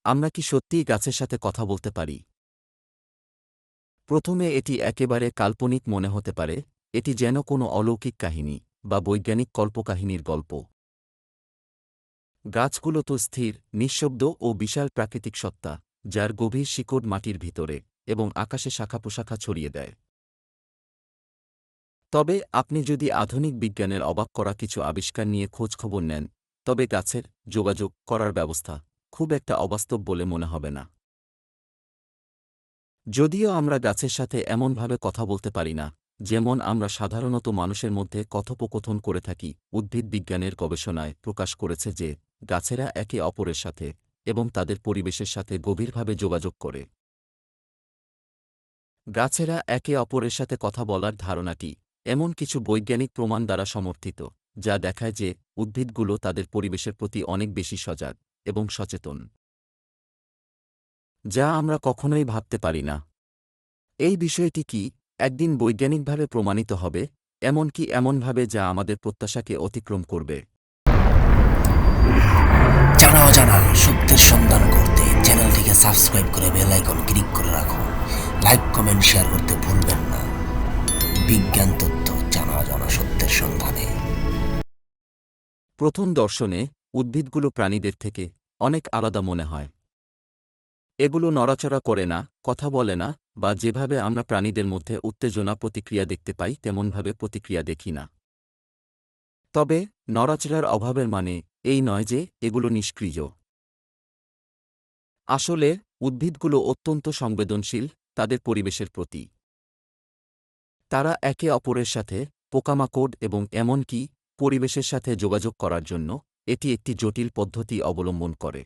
আমরা কি সত্যিই গাছের সাথে কথা বলতে পারি? প্রথমে এটি একেবারে কাল্পনিক মনে হতে পারে, এটি যেন কোনো অলৌকিক কাহিনী বা বৈজ্ঞানিক কল্পকাহিনীর গল্প। গাছগুলো তো স্থির, নিঃশব্দ ও বিশাল প্রাকৃতিক সত্তা, যার গভীর শিকড় মাটির ভিতরে এবং আকাশে শাখা-প্রশাখা ছড়িয়ে দেয়। তবে আপনি যদি আধুনিক বিজ্ঞানের অবাক করা কিছু আবিষ্কার নিয়ে খোঁজখবর নেন, তবে গাছের যোগাযোগ করার ব্যবস্থা খুব একটা অবাস্তব বলে মনে হবে না। যদিও আমরা গাছের সাথে এমনভাবে কথা বলতে পারি না, যেমন আমরা সাধারণত মানুষের মধ্যে কথোপকথন করে থাকি, উদ্ভিদ বিজ্ঞানের গবেষণায় প্রকাশ করেছে যে গাছেরা একে অপরের সাথে এবং তাদের পরিবেশের সাথে গভীরভাবে যোগাযোগ করে। গাছেরা একে অপরের সাথে কথা বলার ধারণাটি এমন কিছু বৈজ্ঞানিক প্রমাণ দ্বারা সমর্থিত, যা দেখায় যে উদ্ভিদগুলো তাদের পরিবেশের প্রতি অনেক বেশি সজাগ এবং সচেতন, যা আমরা কখনোই ভাবতে পারি না। এই বিষয়টি কি একদিন বৈজ্ঞানিকভাবে প্রমাণিত হবে, এমনকি এমনভাবে যা আমাদের প্রত্যাশাকে অতিক্রম করবে? জানা অজানা সত্যের সন্ধান করতে চ্যানেলটিকে সাবস্ক্রাইব করে বেল আইকন ক্লিক করে রাখুন। লাইক, কমেন্ট, শেয়ার করতে ভুলবেন না। বিজ্ঞান তথ্য, জানা অজানা সত্যের সন্ধানে। প্রথম দর্শনে উদ্ভিদগুলো প্রাণীদের থেকে অনেক আলাদা মনে হয়। এগুলো নড়াচড়া করে না, কথা বলে না, বা যেভাবে আমরা প্রাণীদের মধ্যে উত্তেজনা প্রতিক্রিয়া দেখতে পাই তেমনভাবে প্রতিক্রিয়া দেখি না। তবে নড়াচড়ার অভাবের মানে এই নয় যে এগুলো নিষ্ক্রিয়। আসলে উদ্ভিদগুলো অত্যন্ত সংবেদনশীল তাদের পরিবেশের প্রতি। তারা একে অপরের সাথে, পোকামাকড় এবং এমনকি পরিবেশের সাথে যোগাযোগ করার জন্য এটি একটি জটিল পদ্ধতি অবলম্বন করে।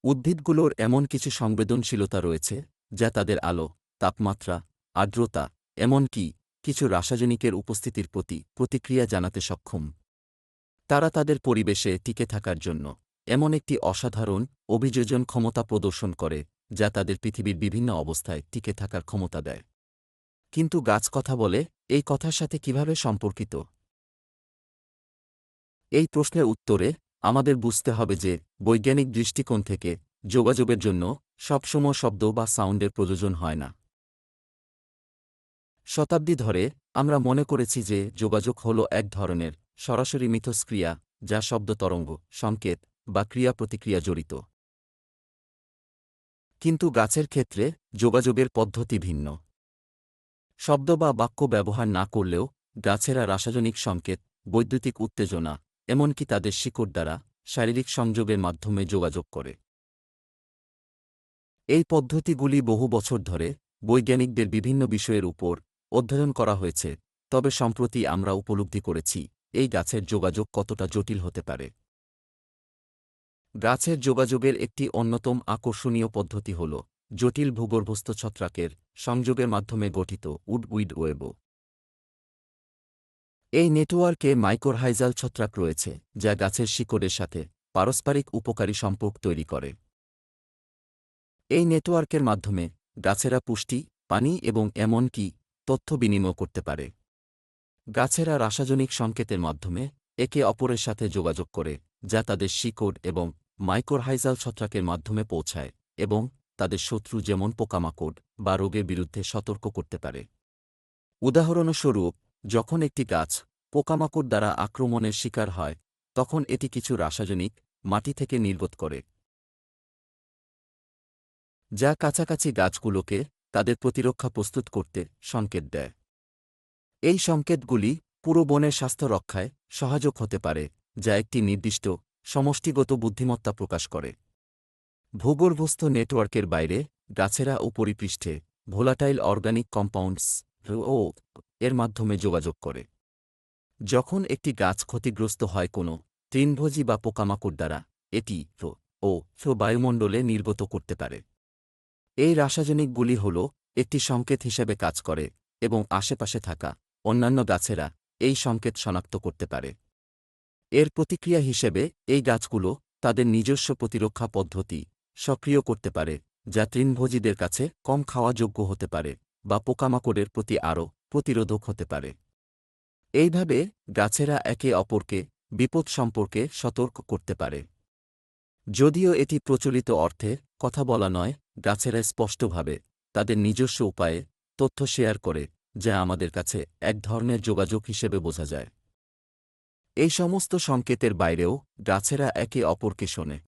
উদ্ভিদগুলোর এমন কিছু সংবেদনশীলতা রয়েছে যা তাদের আলো, তাপমাত্রা, আর্দ্রতা, এমনকি কিছু রাসায়নিকের উপস্থিতির প্রতি প্রতিক্রিয়া জানাতে সক্ষম। তারা তাদের পরিবেশে টিকে থাকার জন্য এমন একটি অসাধারণ অভিযোজন ক্ষমতা প্রদর্শন করে যা তাদের পৃথিবীর বিভিন্ন অবস্থায় টিকে থাকার ক্ষমতা দেয়। কিন্তু গাছ কথা বলে, এই কথার সাথে কিভাবে সম্পর্কিত? এই প্রশ্নের উত্তরে আমাদের বুঝতে হবে যে বৈজ্ঞানিক দৃষ্টিকোণ থেকে যোগাযোগের জন্য সবসময় শব্দ বা সাউন্ডের প্রয়োজন হয় না। শতাব্দী ধরে আমরা মনে করেছি যে যোগাযোগ হল এক ধরনের সরাসরি মিথস্ক্রিয়া, যা শব্দ তরঙ্গ, সংকেত বা ক্রিয়া প্রতিক্রিয়া জড়িত। কিন্তু গাছের ক্ষেত্রে যোগাযোগের পদ্ধতি ভিন্ন। শব্দ বা বাক্য ব্যবহার না করলেও গাছেরা রাসায়নিক সংকেত, বৈদ্যুতিক উত্তেজনা, এমনকি তাদের শিকড় দ্বারা শারীরিক সংযোগের মাধ্যমে যোগাযোগ করে। এই পদ্ধতিগুলি বহু বছর ধরে বৈজ্ঞানিকদের বিভিন্ন বিষয়ের উপর অধ্যয়ন করা হয়েছে, তবে সম্প্রতি আমরা উপলব্ধি করেছি এই গাছের যোগাযোগ কতটা জটিল হতে পারে। গাছের যোগাযোগের একটি অন্যতম আকর্ষণীয় পদ্ধতি হল জটিল ভূগর্ভস্থ ছত্রাকের সংযোগের মাধ্যমে গঠিত উড ওয়েব। এই নেটওয়ার্কে মাইকোরহাইজাল ছত্রাক রয়েছে যা গাছের শিকড়ের সাথে পারস্পরিক উপকারী সম্পর্ক তৈরি করে। এই নেটওয়ার্কের মাধ্যমে গাছেরা পুষ্টি, পানি এবং এমনকি তথ্য বিনিময় করতে পারে। গাছেরা রাসায়নিক সংকেতের মাধ্যমে একে অপরের সাথে যোগাযোগ করে, যা তাদের শিকড় এবং মাইকোরহাইজাল ছত্রাকের মাধ্যমে পৌঁছায় এবং তাদের শত্রু যেমন পোকামাকড় বা রোগের বিরুদ্ধে সতর্ক করতে পারে। উদাহরণস্বরূপ, যখন একটি গাছ পোকামাকড় দ্বারা আক্রমণের শিকার হয়, তখন এটি কিছু রাসায়নিক মাটি থেকে নির্গত করে, যা কাছাকাছি গাছগুলোকে তাদের প্রতিরক্ষা প্রস্তুত করতে সংকেত দেয়। এই সংকেতগুলি পুরো বনের স্বাস্থ্য রক্ষায় সহায়ক হতে পারে, যা একটি নির্দিষ্ট সমষ্টিগত বুদ্ধিমত্তা প্রকাশ করে। ভূগর্ভস্থ নেটওয়ার্কের বাইরে গাছেরা ও পরিপৃষ্ঠে ভোলাটাইল অর্গানিক কম্পাউন্ডস ও এর মাধ্যমে যোগাযোগ করে। যখন একটি গাছ ক্ষতিগ্রস্ত হয় কোনো তৃণভোজী বা পোকামাকড় দ্বারা, এটি বায়ুমণ্ডলে নির্গত করতে পারে। এই রাসায়নিকগুলি হল একটি সংকেত হিসেবে কাজ করে এবং আশেপাশে থাকা অন্যান্য গাছেরা এই সংকেত শনাক্ত করতে পারে। এর প্রতিক্রিয়া হিসেবে এই গাছগুলো তাদের নিজস্ব প্রতিরক্ষা পদ্ধতি সক্রিয় করতে পারে, যা তৃণভোজীদের কাছে কম খাওয়াযোগ্য হতে পারে বা পোকামাকড়ের প্রতি আরও প্রতিরোধক হতে পারে। এইভাবে গাছেরা একে অপরকে বিপদ সম্পর্কে সতর্ক করতে পারে। যদিও এটি প্রচলিত অর্থে কথা বলা নয়, গাছেরা স্পষ্টভাবে তাদের নিজস্ব উপায়ে তথ্য শেয়ার করে, যা আমাদের কাছে এক ধরনের যোগাযোগ হিসেবে বোঝা যায়। এই সমস্ত সংকেতের বাইরেও গাছেরা একে অপরকে শোনে।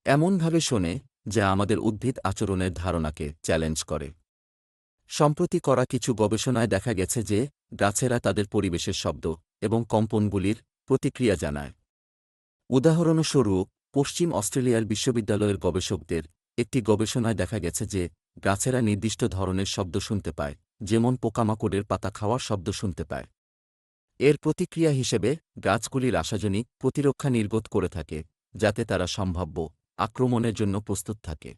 এমনভাবে শোনে যা আমাদের উদ্ভিদ আচরণের ধারণাকে চ্যালেঞ্জ করে। সম্প্রতি করা কিছু গবেষণায় দেখা গেছে যে গাছেরা তাদের পরিবেশের শব্দ এবং কম্পনগুলির প্রতিক্রিয়া জানায়। উদাহরণস্বরূপ, পশ্চিম অস্ট্রেলিয়ার বিশ্ববিদ্যালয়ের গবেষকদের একটি গবেষণায় দেখা গেছে যে গাছেরা নির্দিষ্ট ধরনের শব্দ শুনতে পায়, যেমন পোকামাকড়ের পাতা খাওয়ার শব্দ শুনতে পায়। এর প্রতিক্রিয়া হিসেবে গাছগুলি রাসায়নিক প্রতিরক্ষা নির্গত করে থাকে, যাতে তারা সম্ভাব্য আক্রমণের জন্য প্রস্তুত থাকে।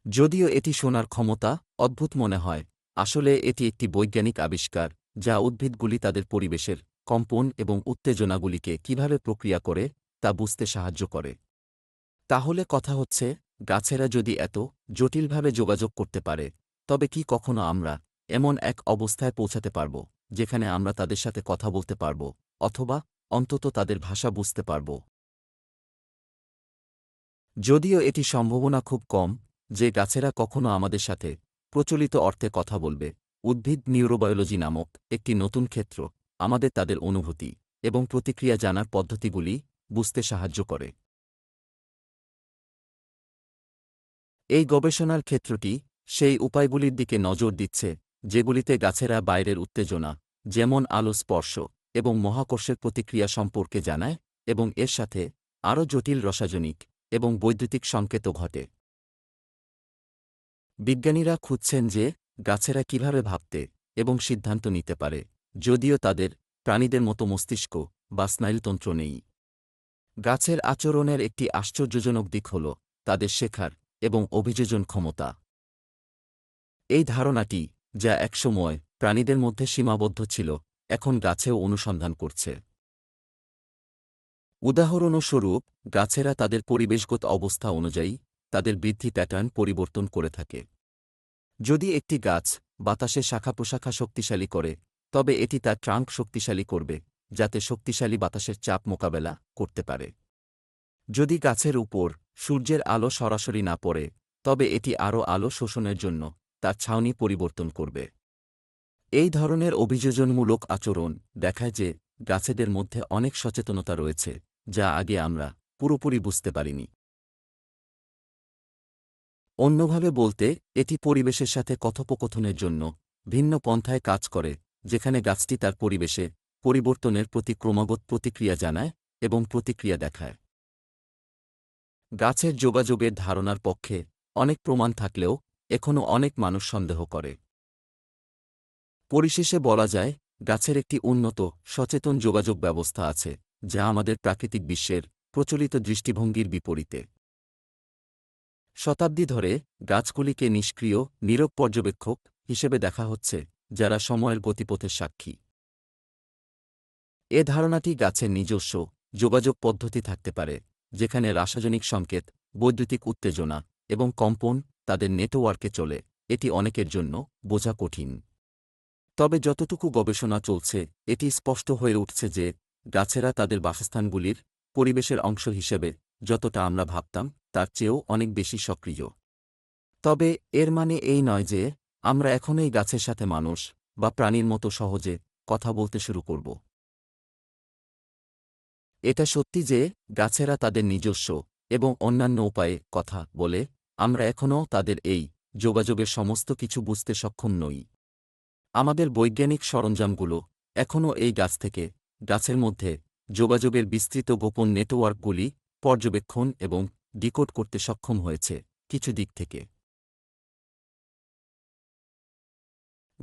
যদিও এটি শোনার ক্ষমতা অদ্ভুত মনে হয়, আসলে এটি একটি বৈজ্ঞানিক আবিষ্কার যা উদ্ভিদগুলি তাদের পরিবেশের কম্পন এবং উত্তেজনাগুলিকে কিভাবে প্রক্রিয়া করে তা বুঝতে সাহায্য করে। তাহলে কথা হচ্ছে, গাছেরা যদি এত জটিলভাবে যোগাযোগ করতে পারে, তবে কি কখনো আমরা এমন এক অবস্থায় পৌঁছাতে পারব যেখানে আমরা তাদের সাথে কথা বলতে পারব, অথবা অন্তত তাদের ভাষা বুঝতে পারব? যদিও এটি সম্ভাবনা খুব কম যে গাছেরা কখনো আমাদের সাথে প্রচলিত অর্থে কথা বলবে, উদ্ভিদ নিউরোবায়োলজি নামক একটি নতুন ক্ষেত্র আমাদের তাদের অনুভূতি এবং প্রতিক্রিয়া জানার পদ্ধতিগুলি বুঝতে সাহায্য করে। এই গবেষণার ক্ষেত্রটি সেই উপায়গুলির দিকে নজর দিচ্ছে যেগুলিতে গাছেরা বাইরের উত্তেজনা, যেমন আলো স্পর্শ এবং মহাকর্ষের প্রতিক্রিয়া সম্পর্কে জানায়, এবং এর সাথে আরও জটিল রাসায়নিক এবং বৈদ্যুতিক সংকেতও ঘটে। বিজ্ঞানীরা খুঁজছেন যে গাছেরা কিভাবে ভাবতে এবং সিদ্ধান্ত নিতে পারে, যদিও তাদের প্রাণীদের মতো মস্তিষ্ক বা স্নায়ুতন্ত্র নেই। গাছের আচরণের একটি আশ্চর্যজনক দিক হল তাদের শেখার এবং অভিযোজন ক্ষমতা। এই ধারণাটি, যা একসময় প্রাণীদের মধ্যে সীমাবদ্ধ ছিল, এখন গাছেও অনুসন্ধান করছে। উদাহরণস্বরূপ, গাছেরা তাদের পরিবেশগত অবস্থা অনুযায়ী তাদের বৃদ্ধি প্যাটার্ন পরিবর্তন করে থাকে। যদি একটি গাছ বাতাসে শাখা-প্রশাখা শক্তিশালী করে, তবে এটি তার ট্রাঙ্ক শক্তিশালী করবে, যাতে শক্তিশালী বাতাসের চাপ মোকাবেলা করতে পারে। যদি গাছের উপর সূর্যের আলো সরাসরি না পড়ে, তবে এটি আরও আলো শোষণের জন্য তার ছাউনি পরিবর্তন করবে। এই ধরনের অভিযোজনমূলক আচরণ দেখায় যে গাছেদের মধ্যে অনেক সচেতনতা রয়েছে, যা আগে আমরা পুরোপুরি বুঝতে পারিনি। অন্যভাবে বলতে, এটি পরিবেশের সাথে কথোপকথনের জন্য ভিন্ন পন্থায় কাজ করে, যেখানে গাছটি তার পরিবেশে পরিবর্তনের প্রতি ক্রমাগত প্রতিক্রিয়া জানায় এবং প্রতিক্রিয়া দেখায়। গাছের যোগাযোগের ধারণার পক্ষে অনেক প্রমাণ থাকলেও এখনও অনেক মানুষ সন্দেহ করে। পরিশেষে বলা যায়, গাছের একটি উন্নত সচেতন যোগাযোগ ব্যবস্থা আছে, যা আমাদের প্রাকৃতিক বিশ্বের প্রচলিত দৃষ্টিভঙ্গির বিপরীতে। শতাব্দী ধরে গাছগুলিকে নিষ্ক্রিয় নীরব পর্যবেক্ষক হিসেবে দেখা হচ্ছে, যারা সময়ের গতিপথের সাক্ষী। এ ধারণাটি গাছের নিজস্ব যোগাযোগ পদ্ধতি থাকতে পারে, যেখানে রাসায়নিক সংকেত, বৈদ্যুতিক উত্তেজনা এবং কম্পন তাদের নেটওয়ার্কে চলে, এটি অনেকের জন্য বোঝা কঠিন। তবে যতটুকু গবেষণা চলছে, এটি স্পষ্ট হয়ে উঠছে যে গাছেরা তাদের বাসস্থানগুলির পরিবেশের অংশ হিসেবে যতটা আমরা ভাবতাম তার চেয়েও অনেক বেশি সক্রিয়। তবে এর মানে এই নয় যে আমরা এখনই গাছের সাথে মানুষ বা প্রাণীর মতো সহজে কথা বলতে শুরু করব। এটা সত্যি যে গাছেরা তাদের নিজস্ব এবং অন্যান্য উপায়ে কথা বলে, আমরা এখনও তাদের এই যোগাযোগের সমস্ত কিছু বুঝতে সক্ষম নই। আমাদের বৈজ্ঞানিক সরঞ্জামগুলো এখনও এই গাছ থেকে গাছের মধ্যে যোগাযোগের বিস্তৃত গোপন নেটওয়ার্কগুলি পর্যবেক্ষণ এবং ডিকোড করতে সক্ষম হয়েছে কিছু দিক থেকে।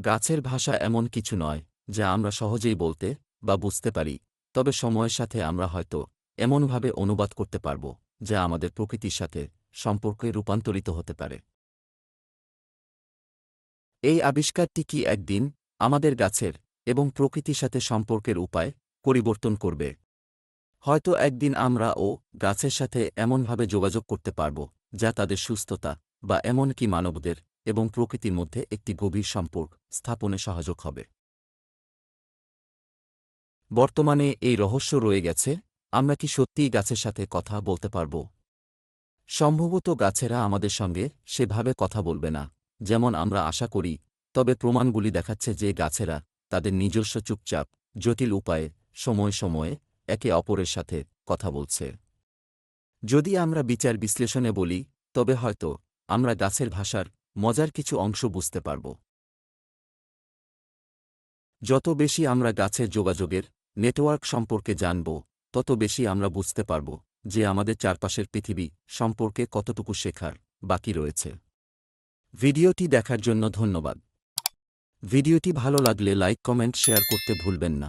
গাছের ভাষা এমন কিছু নয় যা আমরা সহজেই বলতে বা বুঝতে পারি, তবে সময়ের সাথে আমরা হয়তো এমনভাবে অনুবাদ করতে পারব যা আমাদের প্রকৃতির সাথে সম্পর্কে রূপান্তরিত হতে পারে। এই আবিষ্কারটি কি একদিন আমাদের গাছের এবং প্রকৃতির সাথে সম্পর্কের উপায় পরিবর্তন করবে? হয়তো একদিন আমরাও গাছের সাথে এমনভাবে যোগাযোগ করতে পারব যা তাদের সুস্থতা বা এমনকি মানবদের এবং প্রকৃতির মধ্যে একটি গভীর সম্পর্ক স্থাপনে সহায়ক হবে। বর্তমানে এই রহস্য রয়ে গেছে, আমরা কি সত্যিই গাছের সাথে কথা বলতে পারব? সম্ভবত গাছেরা আমাদের সঙ্গে সেভাবে কথা বলবে না যেমন আমরা আশা করি, তবে প্রমাণগুলি দেখাচ্ছে যে গাছেরা তাদের নিজস্ব চুপচাপ জটিল উপায়ে সময়ে সময়ে একে অপরের সাথে কথা বলছে। যদি আমরা বিচার বিশ্লেষণে বলি, তবে হয়তো আমরা গাছের ভাষার মজার কিছু অংশ বুঝতে পারব। যত বেশি আমরা গাছের যোগাযোগের নেটওয়ার্ক সম্পর্কে জানব, তত বেশি আমরা বুঝতে পারব যে আমাদের চারপাশের পৃথিবী সম্পর্কে কতটুকু শেখার বাকি রয়েছে। ভিডিওটি দেখার জন্য ধন্যবাদ। ভিডিওটি ভালো লাগলে লাইক, কমেন্ট, শেয়ার করতে ভুলবেন না।